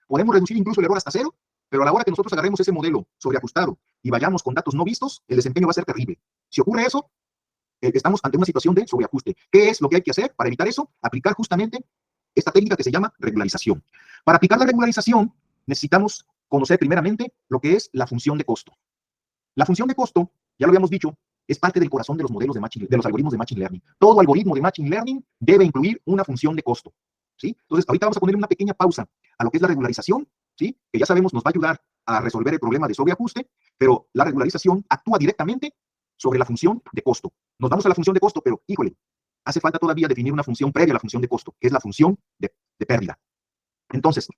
Podemos reducir incluso el error hasta cero, pero a la hora que nosotros agarremos ese modelo sobreajustado y vayamos con datos no vistos, el desempeño va a ser terrible. Si ocurre eso, estamos ante una situación de sobreajuste. ¿Qué es lo que hay que hacer para evitar eso? Aplicar justamente esta técnica que se llama regularización. Para aplicar la regularización, necesitamos conocer primeramente lo que es la función de costo. La función de costo, ya lo habíamos dicho, es parte del corazón de los modelos de los algoritmos de Machine Learning. Todo algoritmo de Machine Learning debe incluir una función de costo, ¿sí? Entonces, ahorita vamos a poner una pequeña pausa a lo que es la regularización, ¿sí? Que ya sabemos nos va a ayudar a resolver el problema de sobreajuste, pero la regularización actúa directamente sobre la función de costo. Nos vamos a la función de costo, pero, híjole, hace falta todavía definir una función previa a la función de costo, que es la función de pérdida. Entonces,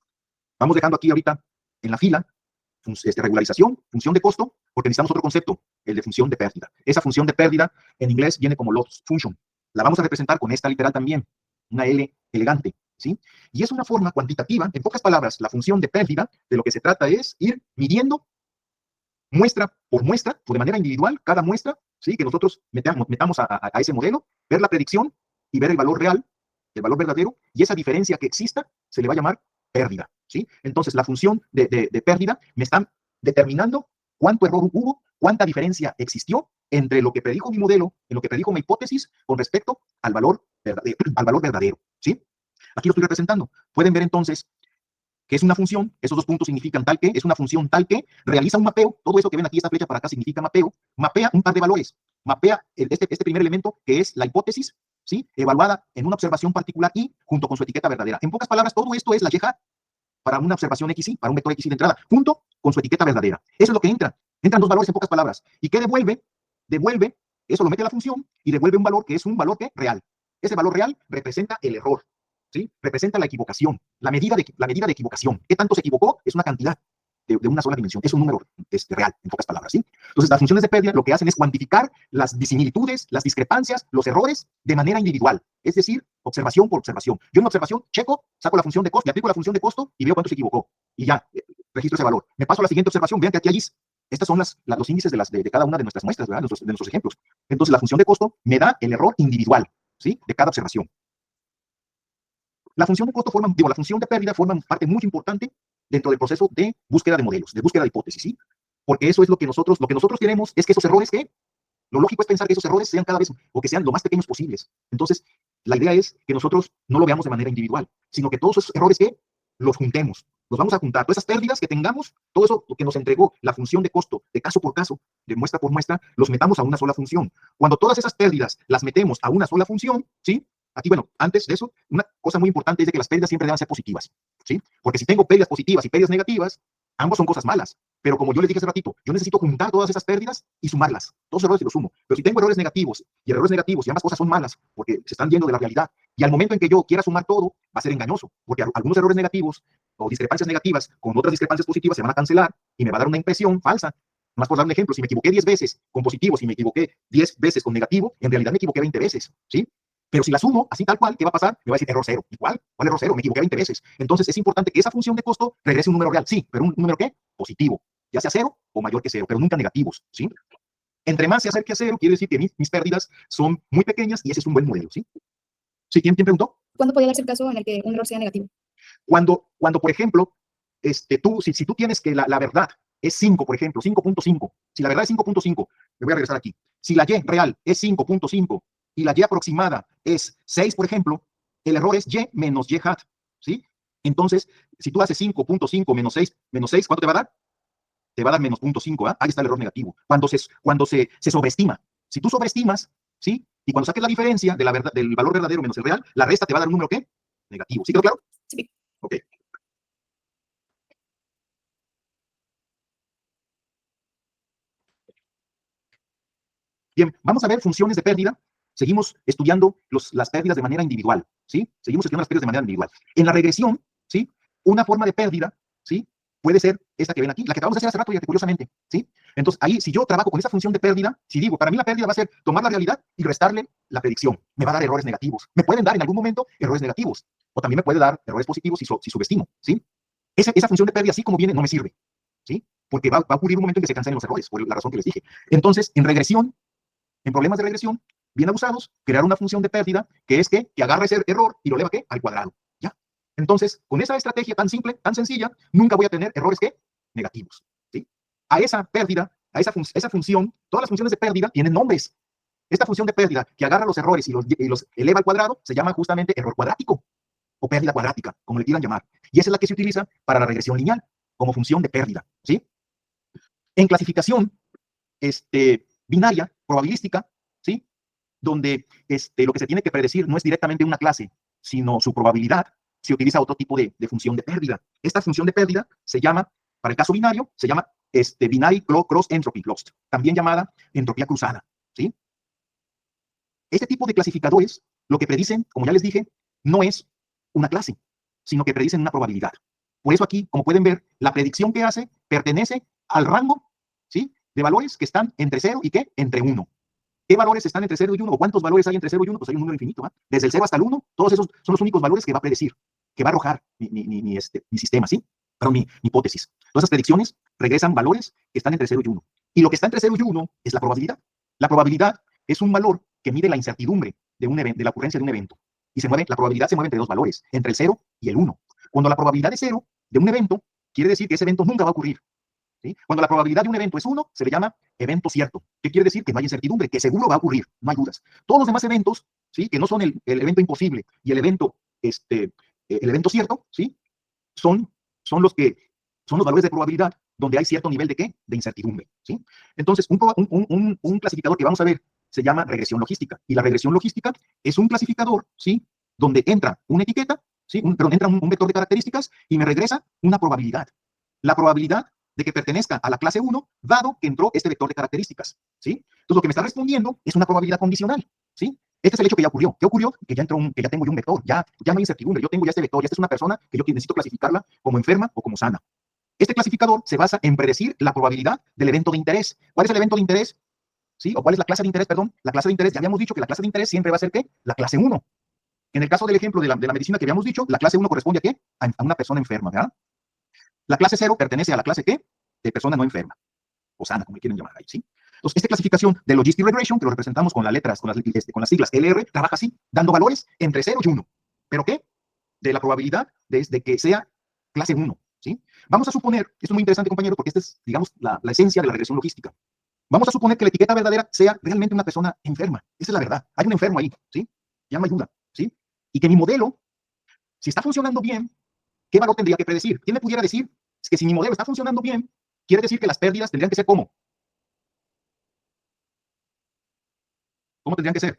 vamos dejando aquí ahorita en la fila regularización, función de costo, porque necesitamos otro concepto, el de función de pérdida. Esa función de pérdida en inglés viene como loss function. La vamos a representar con esta literal también, una L elegante, ¿sí? Y es una forma cuantitativa, en pocas palabras, la función de pérdida, de lo que se trata es ir midiendo muestra por muestra, o de manera individual, cada muestra, ¿sí? Que nosotros metamos a ese modelo, ver la predicción y ver el valor real, el valor verdadero, y esa diferencia que exista se le va a llamar pérdida, ¿sí? Entonces, la función de pérdida me está determinando cuánto error hubo, cuánta diferencia existió entre lo que predijo mi modelo, en lo que predijo mi hipótesis, con respecto al valor verdadero, ¿sí? Aquí lo estoy representando. Pueden ver entonces que es una función, esos dos puntos significan tal que, es una función tal que realiza un mapeo, todo eso que ven aquí, esta flecha para acá significa mapeo, mapea un par de valores, mapea este primer elemento que es la hipótesis, ¿sí? Evaluada en una observación particular y junto con su etiqueta verdadera. En pocas palabras, todo esto es la y-hat para una observación XY, para un vector XY de entrada, junto con su etiqueta verdadera. Eso es lo que entra. Entran dos valores en pocas palabras. ¿Y qué devuelve? Devuelve, eso lo mete a la función y devuelve un valor que es un valor que real. Ese valor real representa el error, ¿sí? Representa la equivocación, la medida de equivocación. ¿Qué tanto se equivocó? Es una cantidad de una sola dimensión. Es un número real, en pocas palabras, ¿sí? Entonces, las funciones de pérdida lo que hacen es cuantificar las disimilitudes, las discrepancias, los errores de manera individual. Es decir, observación por observación. Yo en una observación checo, saco la función de costo, le aplico la función de costo y veo cuánto se equivocó. Y ya, registro ese valor. Me paso a la siguiente observación. Vean que aquí hay estas son los índices de cada una de nuestras muestras, ¿verdad? De nuestros ejemplos. Entonces, la función de costo me da el error individual, ¿sí? De cada observación. La función de costo la función de pérdida forma parte muy importante dentro del proceso de búsqueda de modelos, de búsqueda de hipótesis, ¿sí? Porque eso es lo que nosotros queremos es que esos errores lo lógico es pensar que esos errores sean cada vez, o que sean lo más pequeños posibles. Entonces, la idea es que nosotros no lo veamos de manera individual, sino que todos esos errores los juntemos, los vamos a juntar. Todas esas pérdidas que tengamos, todo eso que nos entregó la función de costo, de caso por caso, de muestra por muestra, los metamos a una sola función. Cuando todas esas pérdidas las metemos a una sola función, ¿sí? Aquí, bueno, antes de eso, una cosa muy importante es de que las pérdidas siempre deben ser positivas, ¿sí? Porque si tengo pérdidas positivas y pérdidas negativas, ambos son cosas malas. Pero como yo les dije hace ratito, yo necesito juntar todas esas pérdidas y sumarlas. Todos los errores y los sumo. Pero si tengo errores negativos y ambas cosas son malas, porque se están yendo de la realidad, y al momento en que yo quiera sumar todo, va a ser engañoso, porque algunos errores negativos o discrepancias negativas con otras discrepancias positivas se van a cancelar y me va a dar una impresión falsa. Más por dar un ejemplo, si me equivoqué 10 veces con positivo, si me equivoqué 10 veces con negativo, en realidad me equivoqué 20 veces, ¿sí? Pero si la sumo así tal cual, ¿qué va a pasar? Me va a decir error cero. ¿Igual? ¿Cuál error cero? Me equivoqué 20 veces. Entonces es importante que esa función de costo regrese un número real. Sí, pero un número ¿qué? Positivo. Ya sea cero o mayor que cero, pero nunca negativos, ¿sí? Entre más se acerque a cero, quiere decir que mis pérdidas son muy pequeñas y ese es un buen modelo, ¿sí? ¿Sí? ¿Quién preguntó? ¿Cuándo podría darse el caso en el que un error sea negativo? Cuando por ejemplo, si tú tienes que la verdad es 5, por ejemplo, 5.5, si la verdad es 5.5, me voy a regresar aquí. Si la Y real es 5.5 y la Y aproximada es 6, por ejemplo, el error es Y menos Y hat, ¿sí? Entonces, si tú haces 5.5 menos 6, ¿cuánto te va a dar? Te va a dar menos 0.5, ¿ah? Ahí está el error negativo. Cuando se sobreestima. Si tú sobreestimas, ¿sí? Y cuando saques la diferencia de del valor verdadero menos el real, la resta te va a dar un número, ¿qué? Negativo. ¿Sí quedó claro? Sí. Ok. Bien, vamos a ver funciones de pérdida. Seguimos estudiando las pérdidas de manera individual, ¿sí? Seguimos estudiando las pérdidas de manera individual. En la regresión, ¿sí? Una forma de pérdida, ¿sí? Puede ser esta que ven aquí, la que acabamos de hacer hace rato, ya curiosamente, ¿sí? Entonces, ahí, si yo trabajo con esa función de pérdida, si digo, para mí la pérdida va a ser tomar la realidad y restarle la predicción, me va a dar errores negativos. Me pueden dar en algún momento errores negativos, o también me puede dar errores positivos si subestimo, ¿sí? Esa función de pérdida, así como viene, no me sirve, ¿sí? Porque va a ocurrir un momento en que se cancelen los errores, por la razón que les dije. Entonces, en regresión, en problemas de regresión, bien abusados, crear una función de pérdida que es que agarra ese error y lo eleva ¿qué? Al cuadrado. ¿Ya? Entonces, con esa estrategia tan simple, tan sencilla, nunca voy a tener errores ¿qué? Negativos, ¿sí? A esa pérdida, a esa función, todas las funciones de pérdida tienen nombres. Esta función de pérdida que agarra los errores y los eleva al cuadrado se llama justamente error cuadrático o pérdida cuadrática, como le quieran llamar. Y esa es la que se utiliza para la regresión lineal como función de pérdida, ¿sí? En clasificación binaria, probabilística, ¿sí? Donde lo que se tiene que predecir no es directamente una clase, sino su probabilidad, se utiliza otro tipo de función de pérdida. Esta función de pérdida se llama, para el caso binario, se llama binary cross entropy lost, también llamada entropía cruzada, ¿sí? Este tipo de clasificadores, lo que predicen, como ya les dije, no es una clase, sino que predicen una probabilidad. Por eso aquí, como pueden ver, la predicción que hace pertenece al rango, ¿sí?, de valores que están entre 0 y ¿qué? Entre 1. ¿Qué valores están entre 0 y 1? ¿O cuántos valores hay entre 0 y 1? Pues hay un número infinito, ¿eh? Desde el 0 hasta el 1, todos esos son los únicos valores que va a predecir, que va a arrojar mi sistema, ¿sí? Perdón, mi hipótesis. Todas esas predicciones regresan valores que están entre 0 y 1. Y lo que está entre 0 y 1 es la probabilidad. La probabilidad es un valor que mide la incertidumbre de la ocurrencia de un evento. Y la probabilidad se mueve entre dos valores, entre el 0 y el 1. Cuando la probabilidad es 0 de un evento, quiere decir que ese evento nunca va a ocurrir, ¿sí? Cuando la probabilidad de un evento es 1, se le llama evento cierto. ¿Qué quiere decir? Que no hay incertidumbre, que seguro va a ocurrir, no hay dudas. Todos los demás eventos, ¿sí?, que no son el evento imposible y el evento cierto, ¿sí?, son los valores de probabilidad donde hay cierto nivel de ¿qué? De incertidumbre, ¿sí? Entonces, un clasificador que vamos a ver se llama regresión logística. Y la regresión logística es un clasificador, ¿sí?, donde entra una etiqueta, ¿sí?, entra un vector de características y me regresa una probabilidad. La probabilidad de que pertenezca a la clase 1, dado que entró este vector de características, ¿sí? Entonces, lo que me está respondiendo es una probabilidad condicional, ¿sí? Este es el hecho que ya ocurrió. ¿Qué ocurrió? Que ya tengo yo un vector, ya no hay incertidumbre, yo tengo ya este vector, ya esta es una persona que yo necesito clasificarla como enferma o como sana. Este clasificador se basa en predecir la probabilidad del evento de interés. ¿Cuál es el evento de interés? ¿Sí? ¿O cuál es la clase de interés? Perdón, la clase de interés, ya habíamos dicho que la clase de interés siempre va a ser ¿qué? La clase 1. En el caso del ejemplo de la medicina que habíamos dicho, la clase 1 corresponde a ¿qué? A una persona enferma, ¿verdad? La clase 0 pertenece a la clase ¿qué? De persona no enferma, o sana, como le quieren llamar ahí, ¿sí? Entonces, esta clasificación de Logistic Regression, que lo representamos con las letras, con las siglas LR, trabaja así, dando valores entre 0 y 1. ¿Pero qué? De la probabilidad de que sea clase 1, ¿sí? Vamos a suponer, esto es muy interesante, compañero, porque esta es, digamos, la esencia de la regresión logística. Vamos a suponer que la etiqueta verdadera sea realmente una persona enferma. Esa es la verdad. Hay un enfermo ahí, ¿sí? Ya no ayuda, ¿sí? Y que mi modelo, si está funcionando bien, ¿qué valor tendría que predecir? ¿Quién me pudiera decir que si mi modelo está funcionando bien, quiere decir que las pérdidas tendrían que ser ¿cómo? ¿Cómo tendrían que ser?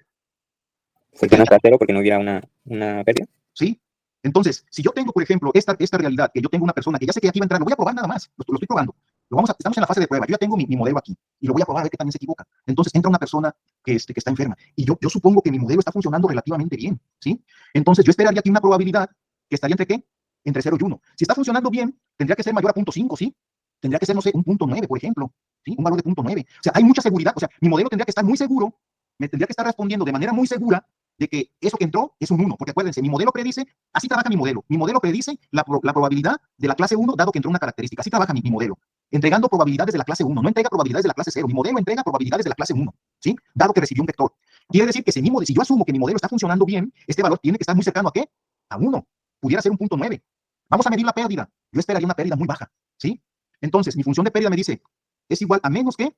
Cercanas a 0 porque no hubiera una pérdida. ¿Sí? Entonces, si yo tengo, por ejemplo, esta realidad, que yo tengo una persona que ya sé que aquí va a entrar, lo voy a probar nada más, lo estoy probando. Estamos en la fase de prueba, yo ya tengo mi modelo aquí, y lo voy a probar a ver qué también se equivoca. Entonces entra una persona que está enferma, y yo supongo que mi modelo está funcionando relativamente bien, ¿sí? Entonces yo esperaría aquí una probabilidad que estaría entre ¿qué? Entre 0 y 1. Si está funcionando bien, tendría que ser mayor a 0.5, ¿sí? Tendría que ser, no sé, un 0.9, por ejemplo, ¿sí? Un valor de 0.9. O sea, hay mucha seguridad, o sea, mi modelo tendría que estar muy seguro, me tendría que estar respondiendo de manera muy segura de que eso que entró es un 1, porque acuérdense, mi modelo predice, así trabaja mi modelo predice la probabilidad de la clase 1 dado que entró una característica, así trabaja mi modelo, entregando probabilidades de la clase 1, no entrega probabilidades de la clase 0, mi modelo entrega probabilidades de la clase 1, ¿sí? Dado que recibió un vector. Quiere decir que si yo asumo que mi modelo está funcionando bien, este valor tiene que estar muy cercano ¿a qué? A 1, pudiera ser un 0.9. Vamos a medir la pérdida, yo esperaría una pérdida muy baja, ¿sí? Entonces, mi función de pérdida me dice, es igual a menos que,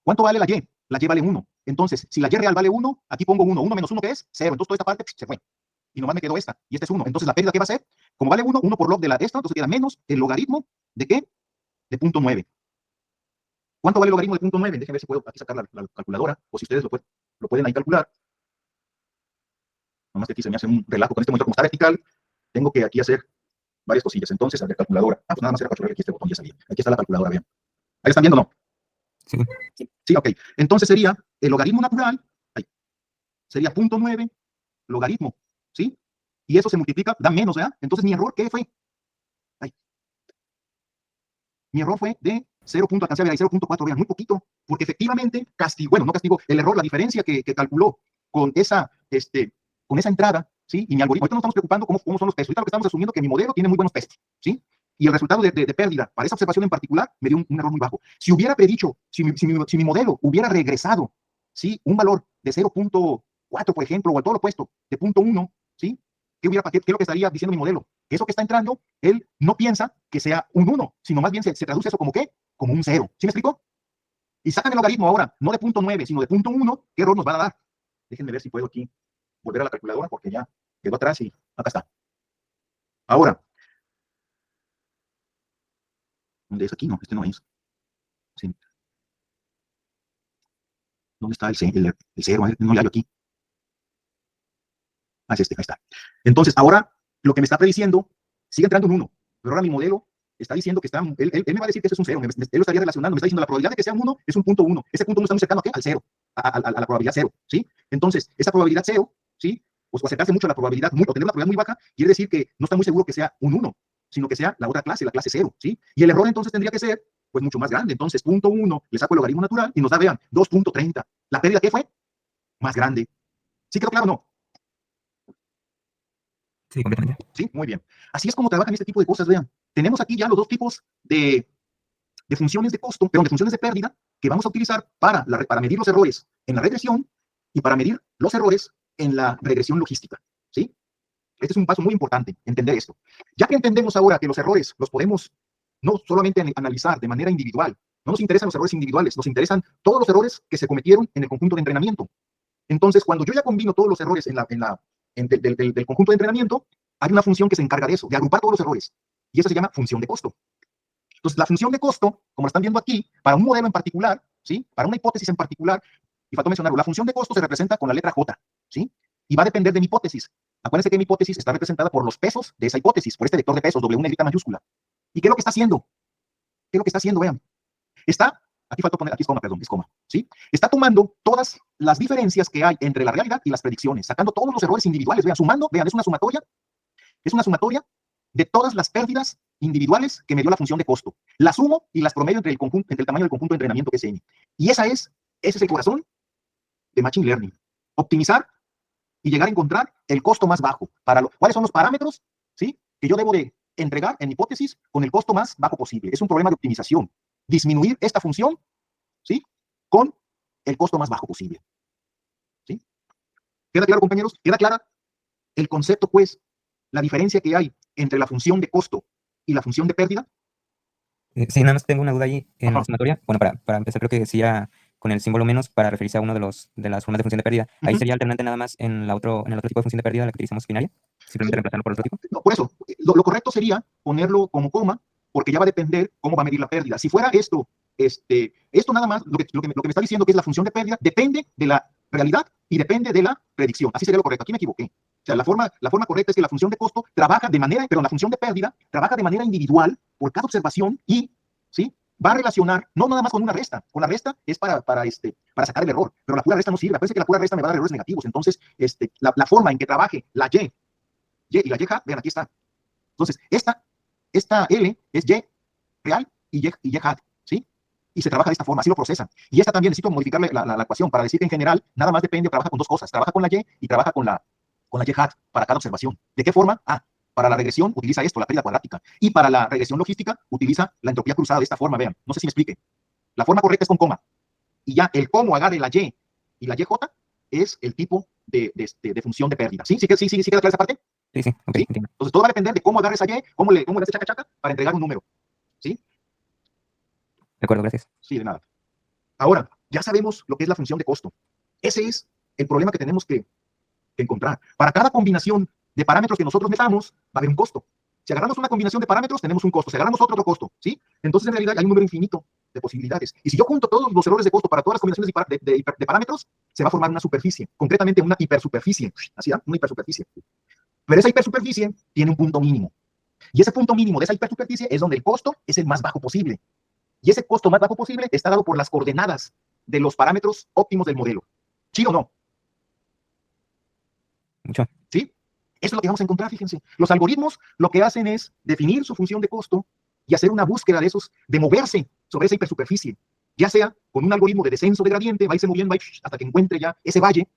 ¿cuánto vale la Y? La Y vale 1. Entonces, si la Y real vale 1, aquí pongo 1. 1 menos 1, ¿qué es? 0. Entonces, toda esta parte se fue. Y nomás me quedó esta. Y este es 1. Entonces, la pérdida, ¿qué va a ser? Como vale 1, 1 por log de la esta, entonces queda menos el logaritmo ¿de qué? De 0.9. ¿Cuánto vale el logaritmo de 0.9? Déjenme ver si puedo aquí sacar la calculadora, o si ustedes lo pueden ahí calcular. Nomás que aquí se me hace un relajo con este monitor. Como está vertical, tengo que aquí hacer varias cosillas. Entonces, a ver, calculadora. Pues nada más era para aquí este botón, ya salía. Aquí está la calculadora, vean. ¿Ahí están viendo o no? Sí. Sí, ok. Entonces sería el logaritmo natural, ahí, sería 0.9 logaritmo, ¿sí? Y eso se multiplica, da menos, ¿verdad? Entonces, ¿mi error qué fue? Ahí. Mi error fue de 0.4, vean, muy poquito, porque efectivamente no castigó, el error, la diferencia que calculó con esa entrada, ¿sí? Y mi algoritmo, ahorita no estamos preocupando cómo son los pesos, ahorita lo que estamos asumiendo que mi modelo tiene muy buenos pesos, ¿sí? Y el resultado de pérdida para esa observación en particular me dio un error muy bajo. Si hubiera predicho, si mi modelo hubiera regresado, ¿sí? Un valor de 0.4, por ejemplo, o al todo lo opuesto, de 0.1, ¿sí? ¿Qué es lo que estaría diciendo mi modelo? eso que está entrando, él no piensa que sea un 1, sino más bien se traduce eso como ¿qué? Como un 0. ¿Sí me explico? Y sacan el logaritmo ahora, no de 0.9, sino de 0.1, ¿qué error nos va a dar? Déjenme ver si puedo aquí volver a la calculadora, porque ya quedó atrás y acá está. Ahora, ¿dónde es aquí? No, este no es. Sí. ¿Dónde está el 0? No le hallo aquí. Ah, es este, ahí está. Entonces, ahora, lo que me está prediciendo, sigue entrando un 1, pero ahora mi modelo está diciendo que está, él me va a decir que eso es un 0, él lo estaría relacionando, me está diciendo la probabilidad de que sea un 1 es un 0.1, ese 0.1 está muy cercano ¿a qué? Al 0, a la probabilidad 0, ¿sí? Entonces, esa probabilidad 0, ¿sí? Pues, o acercarse mucho a la probabilidad, o tener una probabilidad muy baja, quiere decir que no está muy seguro que sea un 1, sino que sea la otra clase, la clase 0, ¿sí? Y el error entonces tendría que ser, pues, mucho más grande. Entonces, 0.1, le saco el logaritmo natural y nos da, vean, 2.30. ¿La pérdida qué fue? Más grande. ¿Sí quedó claro o no? Sí, completamente. Sí, muy bien. Así es como trabajan este tipo de cosas, vean. Tenemos aquí ya los dos tipos de funciones de costo, perdón, de funciones de pérdida que vamos a utilizar para medir los errores en la regresión y para medir los errores en la regresión logística, ¿sí? Este es un paso muy importante, entender esto. Ya que entendemos ahora que los errores los podemos no solamente analizar de manera individual, no nos interesan los errores individuales, nos interesan todos los errores que se cometieron en el conjunto de entrenamiento. Entonces, cuando yo ya combino todos los errores del conjunto de entrenamiento, hay una función que se encarga de eso, de agrupar todos los errores. Y eso se llama función de costo. Entonces, la función de costo, como lo están viendo aquí, para un modelo en particular, ¿sí? Para una hipótesis en particular, y faltó mencionarlo, la función de costo se representa con la letra J, ¿sí? Y va a depender de mi hipótesis. Acuérdense que mi hipótesis está representada por los pesos de esa hipótesis, por este vector de pesos, W negrita mayúscula. ¿Y qué es lo que está haciendo? ¿Qué es lo que está haciendo? Vean. Aquí faltó poner, aquí es coma, perdón, es coma, ¿sí? Está tomando todas las diferencias que hay entre la realidad y las predicciones, sacando todos los errores individuales, vean, sumando, vean, es una sumatoria de todas las pérdidas individuales que me dio la función de costo. La sumo y las promedio entre el tamaño del conjunto de entrenamiento que es N. Y ese es el corazón de Machine Learning. Optimizar y llegar a encontrar el costo más bajo. ¿Cuáles son los parámetros, ¿sí? Que yo debo de entregar en hipótesis con el costo más bajo posible? Es un problema de optimización. Disminuir esta función, ¿sí? Con el costo más bajo posible. ¿Sí? ¿Queda claro, compañeros? ¿Queda clara el concepto, pues, la diferencia que hay entre la función de costo y la función de pérdida? Sí, nada más tengo una duda ahí en la Ajá. sumatoria. Bueno, para empezar, creo que decía con el símbolo menos para referirse a uno de las formas de función de pérdida. Ahí sería alternante nada más en el otro tipo de función de pérdida, la que utilizamos binaria. Simplemente reemplazarlo por otro tipo. No, por eso, lo correcto sería ponerlo como coma, porque ya va a depender cómo va a medir la pérdida. Si fuera esto nada más, lo que me está diciendo que es la función de pérdida, depende de la realidad y depende de la predicción. Así sería lo correcto. Aquí me equivoqué. O sea, la forma correcta es que la función de costo la función de pérdida trabaja de manera individual por cada observación y, ¿sí? Va a relacionar, no nada más con una resta. Con la resta es para sacar el error, pero la pura resta no sirve. Parece que la pura resta me va a dar errores negativos. Entonces, la forma en que trabaje la Y y la Y hat, vean, aquí está. Entonces, esta L es Y real y Y hat, ¿sí? Y se trabaja de esta forma, así lo procesa. Y esta también necesito modificarle la ecuación para decir que en general nada más depende, trabaja con dos cosas. Trabaja con la Y trabaja con la Y hat para cada observación. ¿De qué forma? Para la regresión utiliza esto, la pérdida cuadrática. Y para la regresión logística utiliza la entropía cruzada de esta forma, vean. No sé si me explique. La forma correcta es con coma. Y ya el cómo agarre la Y y la YJ es el tipo de función de pérdida. ¿Sí? ¿Sí queda clara esa parte? Sí, ok, ¿Sí? entiendo. Entonces todo va a depender de cómo agarres a Y, cómo le haces chaca chaca para entregar un número. ¿Sí? De acuerdo, gracias. Sí, de nada. Ahora, ya sabemos lo que es la función de costo. Ese es el problema que tenemos que encontrar. Para cada combinación de parámetros que nosotros metamos, va a haber un costo. Si agarramos una combinación de parámetros, tenemos un costo. Si agarramos otro costo, ¿sí? Entonces, en realidad, hay un número infinito de posibilidades. Y si yo junto todos los errores de costo para todas las combinaciones de parámetros, se va a formar una superficie, concretamente una hipersuperficie. Así, una hipersuperficie. Pero esa hipersuperficie tiene un punto mínimo. Y ese punto mínimo de esa hipersuperficie es donde el costo es el más bajo posible. Y ese costo más bajo posible está dado por las coordenadas de los parámetros óptimos del modelo. ¿Sí o no? Mucho. ¿Sí? Eso es lo que vamos a encontrar, fíjense. Los algoritmos lo que hacen es definir su función de costo y hacer una búsqueda de moverse sobre esa hipersuperficie. Ya sea con un algoritmo de descenso de gradiente, va a irse moviendo hasta que encuentre ya ese valle,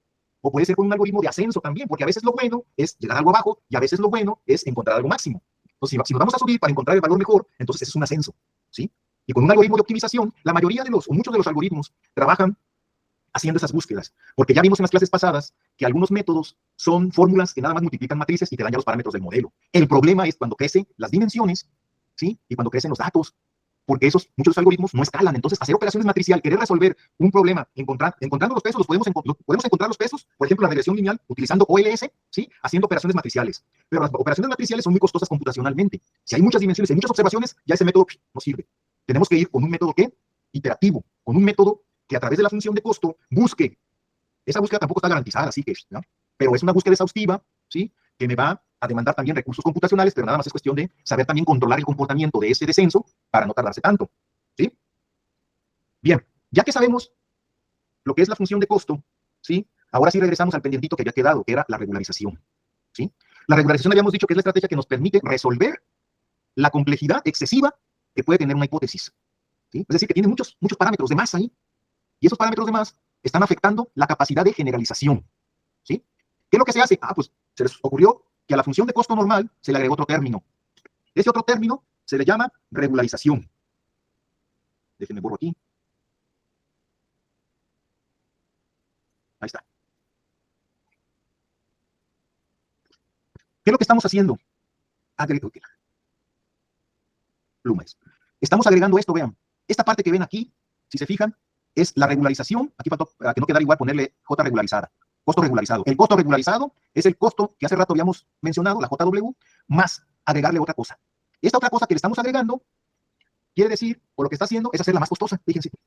o puede ser con un algoritmo de ascenso también, porque a veces lo bueno es llegar a algo abajo y a veces lo bueno es encontrar algo máximo. Entonces, si nos vamos a subir para encontrar el valor mejor, entonces ese es un ascenso, ¿sí? Y con un algoritmo de optimización, la mayoría o muchos de los algoritmos trabajan haciendo esas búsquedas, porque ya vimos en las clases pasadas que algunos métodos son fórmulas que nada más multiplican matrices y te dan ya los parámetros del modelo. El problema es cuando crecen las dimensiones, ¿sí? Y cuando crecen los datos, porque muchos de los algoritmos no escalan. Entonces, hacer operaciones matricial, querer resolver un problema, encontrando los pesos, podemos encontrar los pesos, por ejemplo, la regresión lineal, utilizando OLS, ¿sí? Haciendo operaciones matriciales. Pero las operaciones matriciales son muy costosas computacionalmente. Si hay muchas dimensiones, hay muchas observaciones, ya ese método no sirve. Tenemos que ir con un método iterativo, con un método que a través de la función de costo busque. Esa búsqueda tampoco está garantizada, así que, ¿no? Pero es una búsqueda exhaustiva, ¿sí? Que me va a demandar también recursos computacionales, pero nada más es cuestión de saber también controlar el comportamiento de ese descenso para no tardarse tanto, ¿sí? Bien, ya que sabemos lo que es la función de costo, ¿sí? Ahora sí regresamos al pendientito que había quedado, que era la regularización, ¿sí? La regularización habíamos dicho que es la estrategia que nos permite resolver la complejidad excesiva que puede tener una hipótesis, ¿sí? Es decir, que tiene muchos parámetros de más ahí, y esos parámetros de más están afectando la capacidad de generalización, ¿sí? ¿Qué es lo que se hace? Pues se les ocurrió que a la función de costo normal se le agregó otro término. Ese otro término se le llama regularización. Déjenme borro aquí. Ahí está. ¿Qué es lo que estamos haciendo? Plumas. Estamos agregando esto, vean. Esta parte que ven aquí, si se fijan, es la regularización. Aquí faltó, para que no quedara igual, ponerle J regularizada. Costo regularizado. El costo regularizado es el costo que hace rato habíamos mencionado, la JW, más agregarle otra cosa. Esta otra cosa que le estamos agregando quiere decir, o lo que está haciendo, es hacerla más costosa, fíjense. O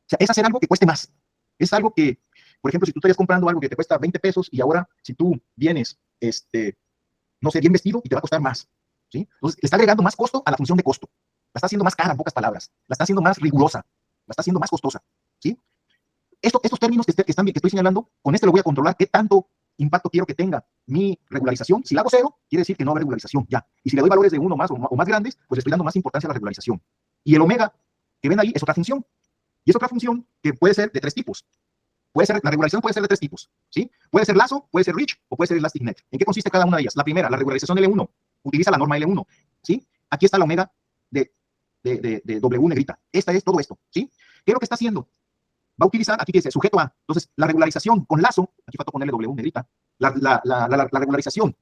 sea, es hacer algo que cueste más. Es algo que, por ejemplo, si tú estarías comprando algo que te cuesta 20 pesos y ahora, si tú vienes, no sé, bien vestido y te va a costar más, ¿sí? Entonces, le está agregando más costo a la función de costo. La está haciendo más cara, en pocas palabras. La está haciendo más rigurosa. La está haciendo más costosa, ¿sí? Estos términos que estoy señalando, con este lo voy a controlar qué tanto impacto quiero que tenga mi regularización. Si la hago 0, quiere decir que no va a haber regularización, ya. Y si le doy valores de 1 más o más grandes, pues estoy dando más importancia a la regularización. Y el omega que ven ahí es otra función. Y es otra función que puede ser de 3 tipos. La regularización puede ser de 3 tipos, ¿sí? Puede ser lazo, puede ser rich o puede ser elastic net. ¿En qué consiste cada una de ellas? La primera, la regularización L1, utiliza la norma L1, ¿sí? Aquí está la omega de W negrita. Esta es todo esto, ¿sí? ¿Qué es lo que está haciendo? Va a utilizar, aquí dice, sujeto a. Entonces, la regularización con lazo, aquí falta ponerle W negrita, la regularización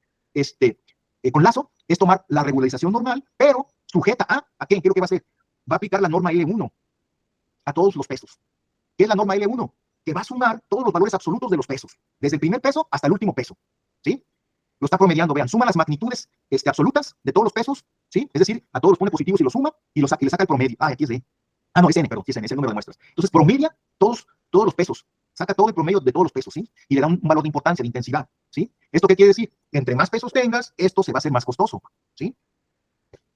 con lazo es tomar la regularización normal, pero sujeta ¿a qué? ¿Qué es lo que va a hacer? Va a aplicar la norma L1 a todos los pesos. ¿Qué es la norma L1? Que va a sumar todos los valores absolutos de los pesos, desde el primer peso hasta el último peso, ¿sí? Lo está promediando, vean, suma las magnitudes absolutas de todos los pesos, ¿sí? Es decir, a todos los pone positivos y los suma y le saca el promedio. Aquí es D. No, es N, perdón, es N, es el número de muestras. Entonces, promedia todos los pesos, saca todo el promedio de todos los pesos, ¿sí? Y le da un valor de importancia, de intensidad, ¿sí? ¿Esto qué quiere decir? Entre más pesos tengas, esto se va a hacer más costoso, ¿sí?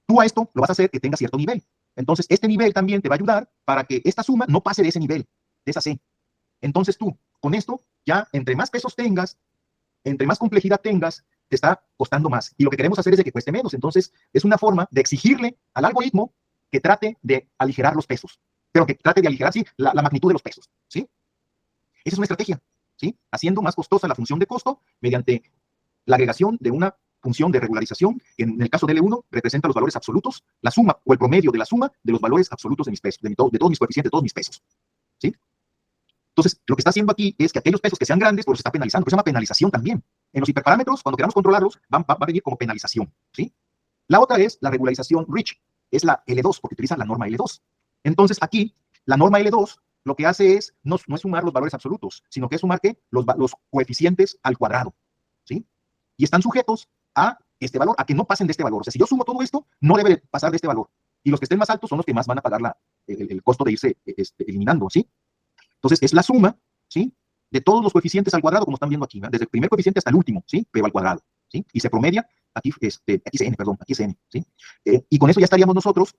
Tú a esto lo vas a hacer que tenga cierto nivel. Entonces, este nivel también te va a ayudar para que esta suma no pase de ese nivel, de esa C. Entonces tú, con esto, ya entre más pesos tengas, entre más complejidad tengas, te está costando más. Y lo que queremos hacer es de que cueste menos. Entonces, es una forma de exigirle al algoritmo que trate de aligerar los pesos, pero que trate de aligerar, sí, la magnitud de los pesos, ¿sí? Esa es una estrategia, ¿sí? Haciendo más costosa la función de costo mediante la agregación de una función de regularización, que en el caso de L1 representa los valores absolutos, la suma o el promedio de la suma de los valores absolutos de mis pesos, de todos mis coeficientes, de todos mis pesos, ¿sí? Entonces, lo que está haciendo aquí es que aquellos pesos que sean grandes, pues los está penalizando, pero se llama penalización también. En los hiperparámetros, cuando queramos controlarlos, va a venir como penalización, ¿sí? La otra es la regularización rich, es la L2, porque utiliza la norma L2. Entonces, aquí, la norma L2 lo que hace es, no es sumar los valores absolutos, sino que es sumar ¿qué? Los coeficientes al cuadrado, ¿sí? Y están sujetos a este valor, a que no pasen de este valor. O sea, si yo sumo todo esto, no debe pasar de este valor. Y los que estén más altos son los que más van a pagar el costo de irse eliminando, ¿sí? Entonces, es la suma, ¿sí? De todos los coeficientes al cuadrado, como están viendo aquí, ¿no? Desde el primer coeficiente hasta el último, ¿sí? Pero al cuadrado, ¿sí? Y se promedia, aquí es N, perdón, aquí es N, ¿sí? Y con eso ya estaríamos nosotros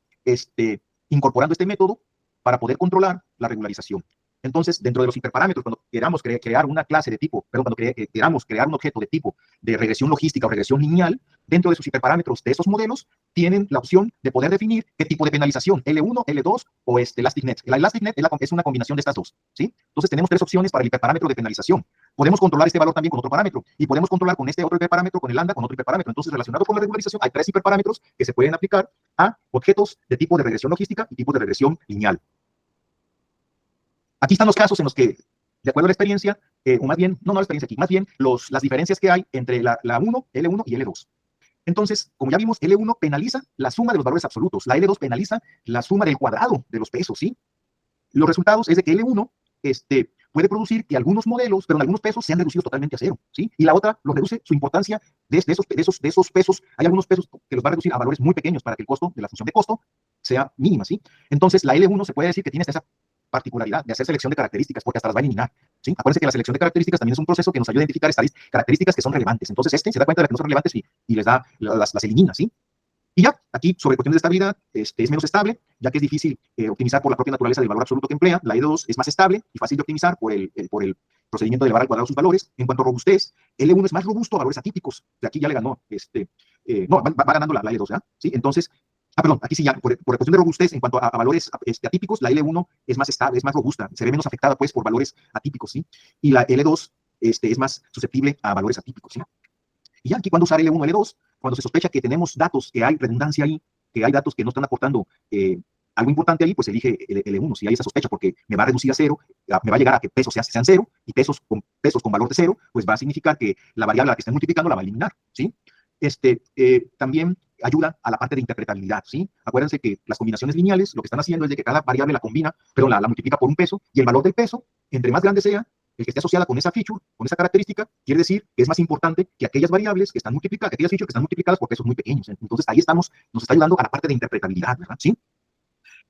incorporando este método para poder controlar la regularización. Entonces, dentro de los hiperparámetros, cuando queramos crear una clase de tipo, perdón, cuando queramos crear un objeto de tipo de regresión logística o regresión lineal, dentro de sus hiperparámetros de esos modelos, tienen la opción de poder definir qué tipo de penalización, L1, L2 o elastic net. El elastic net es una combinación de estas dos, ¿sí? Entonces, tenemos 3 opciones para el hiperparámetro de penalización. Podemos controlar este valor también con otro parámetro y podemos controlar con este otro hiperparámetro, con el lambda, con otro hiperparámetro. Entonces, relacionado con la regularización, hay 3 hiperparámetros que se pueden aplicar a objetos de tipo de regresión logística y tipo de regresión lineal. Aquí están los casos en los que de acuerdo a la experiencia, o más bien, no la experiencia aquí, más bien las diferencias que hay entre la 1, L1 y L2. Entonces, como ya vimos, L1 penaliza la suma de los valores absolutos, la L2 penaliza la suma del cuadrado de los pesos, ¿sí? Los resultados es de que L1 puede producir que algunos modelos, pero en algunos pesos, sean reducidos totalmente a cero, ¿sí? Y la otra los reduce su importancia de esos pesos. Hay algunos pesos que los va a reducir a valores muy pequeños para que el costo de la función de costo sea mínima, ¿sí? Entonces, la L1 se puede decir que tiene esa particularidad de hacer selección de características, porque hasta las va a eliminar, ¿sí? Acuérdense que la selección de características también es un proceso que nos ayuda a identificar características que son relevantes. Entonces, se da cuenta de las que no son relevantes y les da, las elimina, ¿sí? Y ya, aquí, sobre cuestiones de estabilidad, es menos estable, ya que es difícil optimizar por la propia naturaleza del valor absoluto que emplea. La L2 es más estable y fácil de optimizar por el procedimiento de elevar al cuadrado sus valores. En cuanto a robustez, L1 es más robusto a valores atípicos. De aquí ya le ganó, no, va ganando la L2, ¿ya? ¿Sí? Entonces, perdón, aquí sí ya, por cuestión de robustez, en cuanto a valores atípicos, la L1 es más estable, es más robusta, se ve menos afectada, pues, por valores atípicos, ¿sí? Y la L2 es más susceptible a valores atípicos, ¿sí? Y ya aquí, cuando usar L1 o L2, cuando se sospecha que tenemos datos, que hay redundancia ahí, que hay datos que no están aportando algo importante ahí, pues elige L1, si hay esa sospecha, porque me va a reducir a cero, me va a llegar a que pesos sean cero, y pesos con valor de cero, pues va a significar que la variable a la que estén multiplicando la va a eliminar, ¿sí? También ayuda a la parte de interpretabilidad, ¿sí? Acuérdense que las combinaciones lineales lo que están haciendo es de que cada variable la combina, pero la multiplica por un peso, y el valor del peso, entre más grande sea, el que esté asociada con esa feature, con esa característica, quiere decir que es más importante que aquellas variables que están multiplicadas, que aquellas features que están multiplicadas por pesos muy pequeños. Entonces, ahí nos está ayudando a la parte de interpretabilidad, ¿verdad? ¿Sí?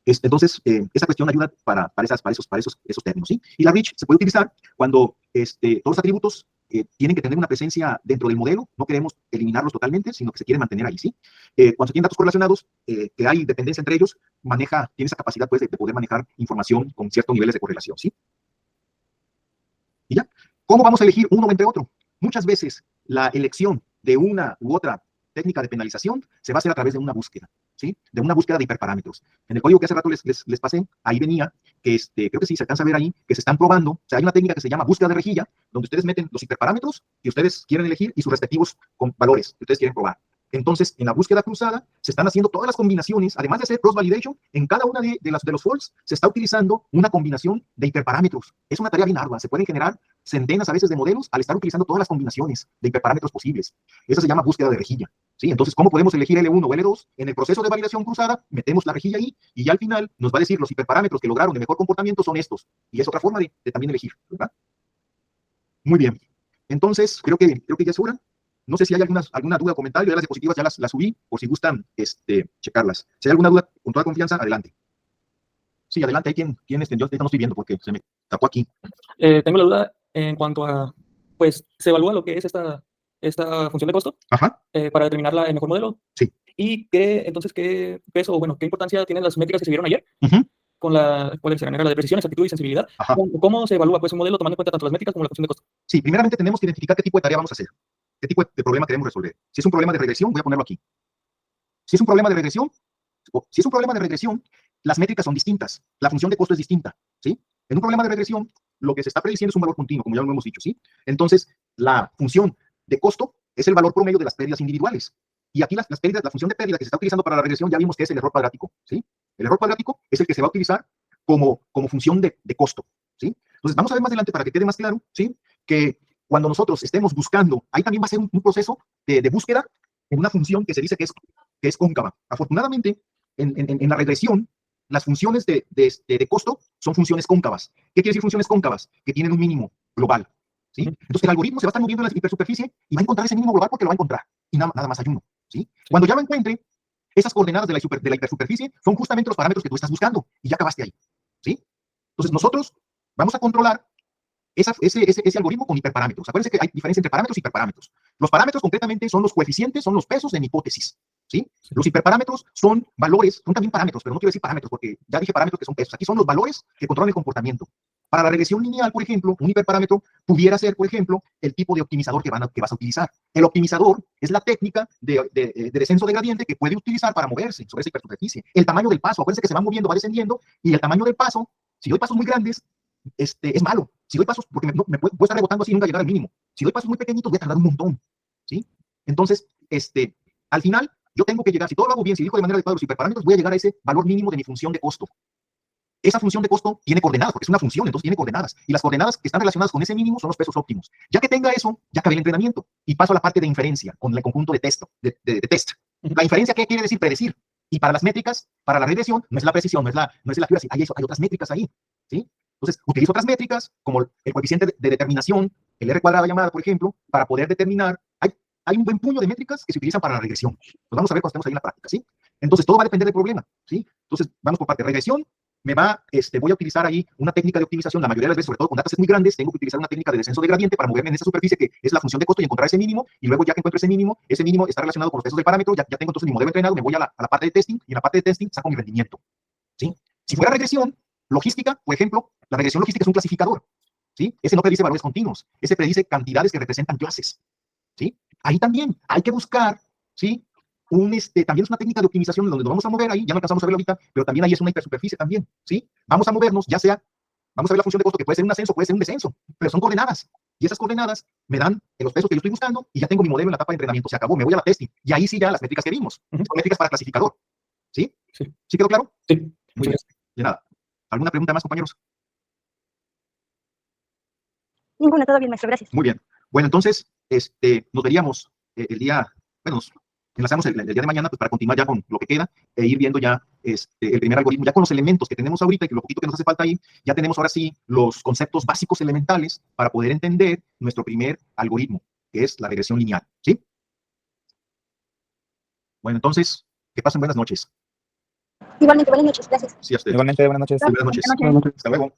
Entonces, esa cuestión ayuda para esos términos, ¿sí? Y la reach se puede utilizar cuando todos los atributos tienen que tener una presencia dentro del modelo, no queremos eliminarlos totalmente, sino que se quieren mantener ahí, ¿sí? Cuando se tienen datos correlacionados, que hay dependencia entre ellos, tiene esa capacidad, pues, de poder manejar información con ciertos niveles de correlación, ¿sí? Y ya, ¿cómo vamos a elegir uno entre otro? Muchas veces la elección de una u otra técnica de penalización se va a hacer a través de una búsqueda, ¿sí? De una búsqueda de hiperparámetros. En el código que hace rato les pasé, ahí venía que creo que sí se alcanza a ver ahí, que se están probando, o sea, hay una técnica que se llama búsqueda de rejilla, donde ustedes meten los hiperparámetros que ustedes quieren elegir y sus respectivos valores que ustedes quieren probar. Entonces, en la búsqueda cruzada, se están haciendo todas las combinaciones, además de hacer cross-validation, en cada una de los false, se está utilizando una combinación de hiperparámetros. Es una tarea bien ardua, se pueden generar centenas a veces de modelos al estar utilizando todas las combinaciones de hiperparámetros posibles. Eso se llama búsqueda de rejilla, ¿sí? Entonces, ¿cómo podemos elegir L1 o L2? En el proceso de validación cruzada, metemos la rejilla ahí, y ya al final nos va a decir los hiperparámetros que lograron de mejor comportamiento son estos. Y es otra forma de también elegir, ¿verdad? Muy bien. Entonces, creo que ya es hora. No sé si hay alguna duda o comentario, ya las diapositivas ya las subí, por si gustan checarlas. Si hay alguna duda, con toda confianza, adelante. Sí, adelante, hay quien yo ahorita no estoy viendo porque se me tapó aquí. Tengo la duda en cuanto a, pues, se evalúa lo que es esta función de costo. Ajá. Para determinar el mejor modelo. Sí. Y entonces, ¿qué peso o, bueno, qué importancia tienen las métricas que se vieron ayer? Con ¿cuáles serán? La de precisión, exactitud y sensibilidad. Ajá. ¿Cómo se evalúa, pues, un modelo tomando en cuenta tanto las métricas como la función de costo? Sí, primeramente tenemos que identificar qué tipo de tarea vamos a hacer, qué tipo de problema queremos resolver. Si es un problema de regresión, voy a ponerlo aquí. Si es un problema de regresión, las métricas son distintas, la función de costo es distinta, ¿sí? En un problema de regresión, lo que se está prediciendo es un valor continuo, como ya lo hemos dicho, ¿sí? Entonces, la función de costo es el valor promedio de las pérdidas individuales. Y aquí las pérdidas, la función de pérdida que se está utilizando para la regresión, ya vimos que es el error cuadrático, ¿sí? El error cuadrático es el que se va a utilizar como función de costo, ¿sí? Entonces, vamos a ver más adelante para que quede más claro, ¿sí? Que cuando nosotros estemos buscando, ahí también va a ser un proceso de búsqueda en una función que se dice que es cóncava. Afortunadamente, en la regresión, las funciones de costo son funciones cóncavas. ¿Qué quiere decir funciones cóncavas? Que tienen un mínimo global, ¿sí? Entonces, el algoritmo se va a estar moviendo en la hipersuperficie y va a encontrar ese mínimo global porque lo va a encontrar. Y nada más hay uno, ¿sí? Cuando ya lo encuentre, esas coordenadas de la hipersuperficie son justamente los parámetros que tú estás buscando y ya acabaste ahí, ¿sí? Entonces, nosotros vamos a controlar ese algoritmo con hiperparámetros. Acuérdense que hay diferencia entre parámetros y hiperparámetros. Los parámetros concretamente son los coeficientes, son los pesos en hipótesis, ¿sí? Los hiperparámetros son valores, son también parámetros, pero no quiero decir parámetros porque ya dije parámetros que son pesos. Aquí son los valores que controlan el comportamiento. Para la regresión lineal, por ejemplo, un hiperparámetro pudiera ser, por ejemplo, el tipo de optimizador que vas a utilizar. El optimizador es la técnica de descenso de gradiente que puede utilizar para moverse sobre esa hipersuperficie. El tamaño del paso, acuérdense que se va moviendo, va descendiendo, y el tamaño del paso, si doy pasos muy grandes, es malo. Si doy pasos, porque me puedo estar rebotando así y nunca llegar al mínimo. Si doy pasos muy pequeñitos, voy a tardar un montón, ¿sí? Entonces, al final, yo tengo que llegar, si todo lo hago bien, si elijo de manera adecuada los hiperparámetros, voy a llegar a ese valor mínimo de mi función de costo. esa función de costo tiene coordenadas, porque es una función, entonces tiene coordenadas. Y las coordenadas que están relacionadas con ese mínimo son los pesos óptimos. Ya que tenga eso, ya acabé el entrenamiento. Y paso a la parte de inferencia, con el conjunto de test. La inferencia, ¿qué quiere decir? Predecir. Y para las métricas, para la regresión, no es la precisión, no es la accuracy. Hay otras métricas ahí, ¿sí? Entonces, utilizo otras métricas, como el coeficiente de determinación, el R cuadrada llamada, por ejemplo, para poder determinar. Hay un buen puño de métricas que se utilizan para la regresión. Los vamos a ver cuando estemos ahí en la práctica, ¿sí? Entonces, todo va a depender del problema, ¿sí? Entonces, vamos por parte. Regresión, voy a utilizar ahí una técnica de optimización. La mayoría de las veces, sobre todo con datasets muy grandes, tengo que utilizar una técnica de descenso de gradiente para moverme en esa superficie que es la función de costo y encontrar ese mínimo. Y luego, ya que encuentro ese mínimo está relacionado con los pesos del parámetro. Ya tengo entonces mi modelo entrenado, me voy a la parte de testing y en la parte de testing saco mi rendimiento, ¿sí? Si fuera regresión logística, por ejemplo, la regresión logística es un clasificador, ¿sí? Ese no predice valores continuos, ese predice cantidades que representan clases, ¿sí? Ahí también hay que buscar, ¿sí? También es una técnica de optimización donde nos vamos a mover ahí, ya no alcanzamos a verlo ahorita, pero también ahí es una hipersuperficie también, ¿sí? Vamos a movernos, vamos a ver la función de costo, que puede ser un ascenso, puede ser un descenso, pero son coordenadas, y esas coordenadas me dan los pesos que yo estoy buscando, y ya tengo mi modelo en la etapa de entrenamiento, se acabó, me voy a la testing, y ahí sí ya las métricas que vimos, son métricas para clasificador, ¿sí? ¿Sí quedó claro? Sí. Muy bien, de nada. ¿Alguna pregunta más, compañeros? Ninguna, todo bien, maestro, gracias. Muy bien. Bueno, entonces, nos veríamos el día, bueno, nos enlazamos el día de mañana pues, para continuar ya con lo que queda e ir viendo ya el primer algoritmo, ya con los elementos que tenemos ahorita y que lo poquito que nos hace falta ahí, ya tenemos ahora sí los conceptos básicos elementales para poder entender nuestro primer algoritmo, que es la regresión lineal, ¿sí? Bueno, entonces, que pasen buenas noches. Igualmente, buenas noches, gracias. Sí, a ustedes. Igualmente, buenas noches. Sí, buenas noches. Buenas noches. Hasta luego.